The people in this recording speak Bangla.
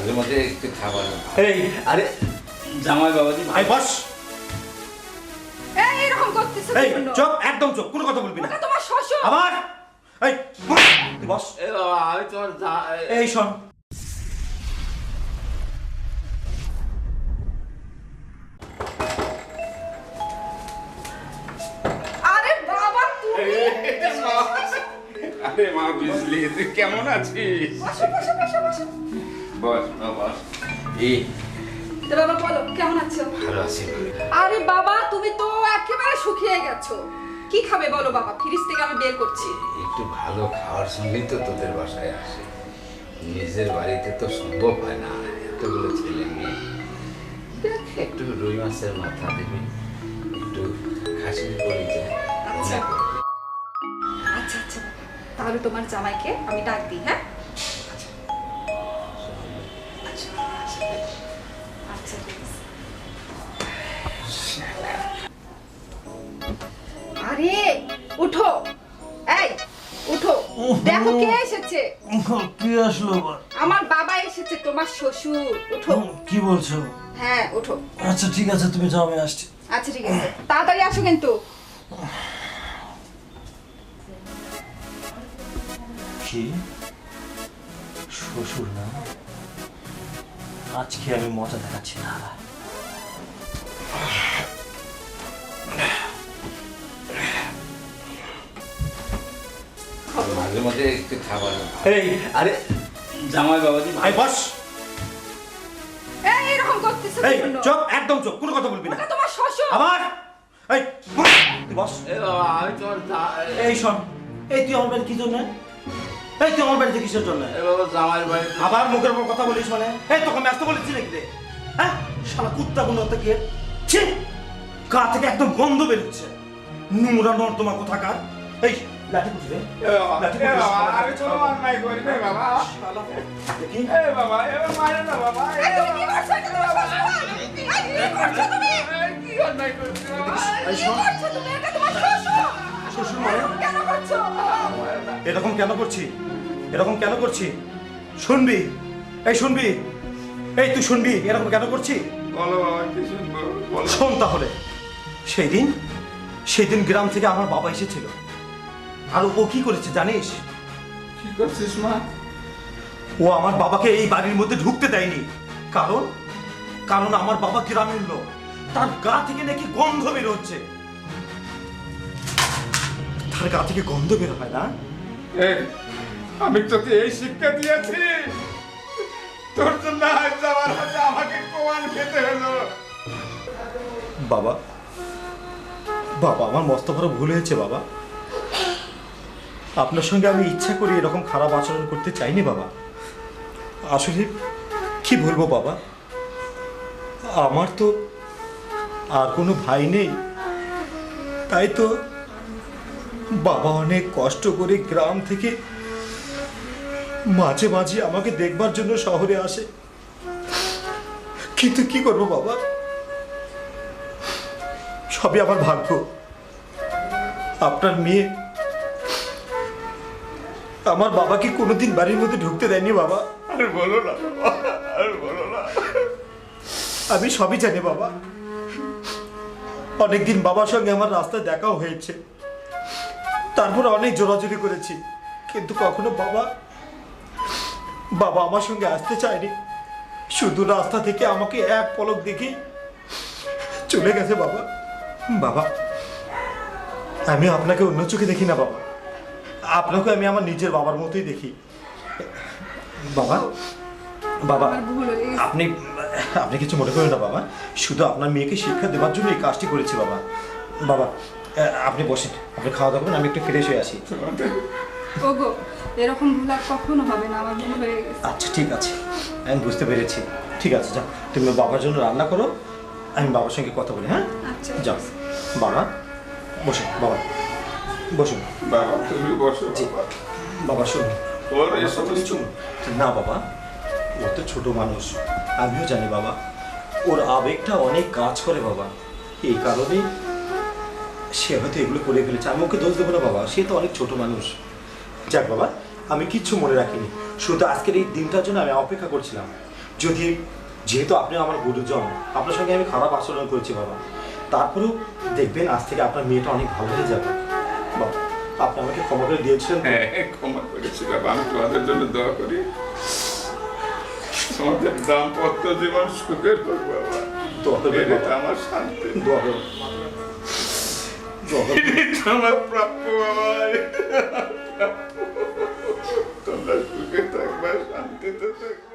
মাঝে মাঝে একটু খাবার। এই আরে জামাই বাবাজি ভাই বস। এই এরকম করতেছ এই কেন? চুপ, একদম চুপ, কোনো কথা বলবি না। ওটা তোমার শ্বশুর। আবার এই বস, তুই বস। এ বাবা আমি তোমার এই শোন, আরে বাবা তুমি আরে মা বিজলি তুই কেমন আছিস? বসো বসো বসো বসো। বস বাবা। এই তো বাবা বলো কেমন আছো? ভালো আছি। আরে বাবা তুমি তো একেবারে শুকিয়ে গেছো। কি খাবে বলো বাবা, ফ্রিজ থেকে আমি বের করছি। একটু ভালো খাওয়ার সঙ্গেই তো তোদের বাসায় আসে, নিজের বাড়িতে তো সম্ভব হয় না, এতগুলো ছেলে মেয়ে। দেখ একটু রুই মাছের মাথা দিবি, একটু খাসির কলিজা। আচ্ছা। আচ্ছা আচ্ছা বাবা, তাহলে তোমার জামাইকে আমি ডাক দিই, হ্যাঁ? আচ্ছা ঠিক আছে। আরে উঠো, এই উঠো, দেখো কে এসেছে। কি আসলো আবার? আমার বাবা এসেছে, তোমার শ্বশুর। উঠো। কি বলছো? হ্যাঁ উঠো। আচ্ছা ঠিক আছে, তুমি যাও, আমি আসছি। আচ্ছা ঠিক আছে, তাড়াতাড়ি আসো কিন্তু। কি শ্বশুর না? আজকে আমি মজা দেখাচ্ছি না। মাঝে মাঝে একটু খাবার। এই আরে জামাই বাবাজি ভাই বস। এই এরকম করতেছ এই কেন? চুপ, একদম চুপ, কোনো কথা বলবি না। ওটা তোমার শ্বশুর। আবার এই বস, তুই বস। এ বাবা আমি তোমার এই শোন, এই তুই আমার বাড়ি কি জন্য? এই তুই আমার বাড়িতে কিসের জন্য? এ বাবা জামাইয়ের বাড়ি। আবার মুখের উপর কথা বলিস মানে? এই তোকে আমি আসতে বলেছি নাকি রে? হ্যাঁ, শালা কুত্তাগুলো থেকে ছি, গা থেকে একদম গন্ধ বেরোচ্ছে, নোংরা নর্দমা কোথাকার। এই লাঠি কুচি রে, লাঠি কুচি। আমি কোনো অন্যায় করি না বাবা। দেখি এ বাবা এবার মারে না বাবা। এই তুমি কি করছো? এটা তোমার শ্বশুর। এই কি করছো তুমি? কি অন্যায় করছি বাবা? এই কি শোন, করছো তুমি? এটা তোমার শ্বশুর। শ্বশুর মানে? কেন করছো? এরকম কেন করছি? এরকম কেন করছি? শুনবি? এই শুনবি? এই তুই শুনবি এরকম কেন করছি? বলো বাবা কি শুনবো বলো। শোন তাহলে। সেই দিন গ্রাম থেকে আমার বাবা এসেছিল, আর ও কি করেছে জানিস? কি করছিস মা? ও আমার বাবাকে এই বাড়ির মধ্যে ঢুকতে দেয়নি। কারণ কারণ আমার বাবা গ্রামের লোক, তার গা থেকে নাকি গন্ধ বের হচ্ছে। তার গা থেকে গন্ধ বের হয় না? আমি তোকে এই শিক্ষা দিয়েছি, তোর জন্য আজ যাওয়ার হাতে আমাকে প্রমাণ খেতে হলো। বাবা, বাবা আমার মস্ত বড় ভুল হয়েছে বাবা। আপনার সঙ্গে আমি ইচ্ছা করে এরকম খারাপ আচরণ করতে চাইনি বাবা। আসলে কি বলবো বাবা, আমার তো আর কোনো ভাই নেই, তাই তো বাবা অনেক কষ্ট করে গ্রাম থেকে মাঝে মাঝে আমাকে দেখবার জন্য শহরে আসে। কিন্তু কি করবো বাবা, সবই আমার ভাগ্য। আপনার মেয়ে আমার বাবাকে কোনোদিন বাড়ির মধ্যে ঢুকতে দেয়নি বাবা। আর বলো না বাবা, আর বলো না। আমি সবই জানি বাবা। অনেকদিন বাবার সঙ্গে আমার রাস্তায় দেখাও হয়েছে, তারপর অনেক জোরাজুরি করেছি, কিন্তু কখনো বাবা আমার সঙ্গে আসতে চায়নি। শুধু রাস্তা থেকে আমাকে এক পলক দেখে চলে গেছে বাবা। বাবা আমি আপনাকে অন্য চোখে দেখি না বাবা, আপনাকে আমি আমার নিজের বাবার মতোই দেখি বাবা। বাবা আমার ভুল হয়ে গেছে। আপনি আপনি কিছু মনে করেন না বাবা, শুধু আপনার মেয়েকে শিক্ষা দেওয়ার জন্য এই কাজটি করেছি বাবা। বাবা আপনি বসেন, আপনি খাওয়া দাওয়া করুন, আমি একটু ফ্রেশ হয়ে আসি। ওগো এরকম ভুল আর কখনো হবে না, আমার ভুল হয়ে গেছে। আচ্ছা ঠিক আছে, আমি বুঝতে পেরেছি। ঠিক আছে যাও, তুমি বাবার জন্য রান্না করো, আমি বাবার সঙ্গে কথা বলি। হ্যাঁ আচ্ছা যাও বাবা, বসুন বাবা, বসুন। বাবা তুমি বসো জি বাবা। বাবা শুনুন। ওর এসব কিছু না বাবা, ও তো ছোট মানুষ, আমিও জানি বাবা, ওর আবেগটা অনেক কাজ করে বাবা, এই কারণে সে হয়তো এগুলো করে ফেলেছে। আমি ওকে দোষ দেবো না বাবা, সে তো অনেক ছোট মানুষ। যাক বাবা, আমি কিচ্ছু মনে রাখিনি, শুধু আজকের এই দিনটার জন্য আমি অপেক্ষা করছিলাম যদি যেহেতু আপনি আমার গুরুজন, আপনার সঙ্গে আমি খারাপ আচরণ করেছি বাবা, তারপরেও দেখবেন আজ থেকে আপনার মেয়েটা অনেক ভালো হয়ে যাবে। বাবা, আপনি আমাকে ক্ষমা করে দিয়েছিলেন তো? হ্যাঁ, ক্ষমা করেছি বাবা, আমি তোমাদের জন্য দোয়া করি তোমাদের দাম্পত্য জীবন সুখের হোক বাবা। দোয়া করবেন এটা বাবা। আমার শান্তি, দোয়া করবেন। দোয়া করবেন। এটা আমার প্রাপ্য বাবা, তোমরা সুখে থাকবা, শান্তিতে থাকবা।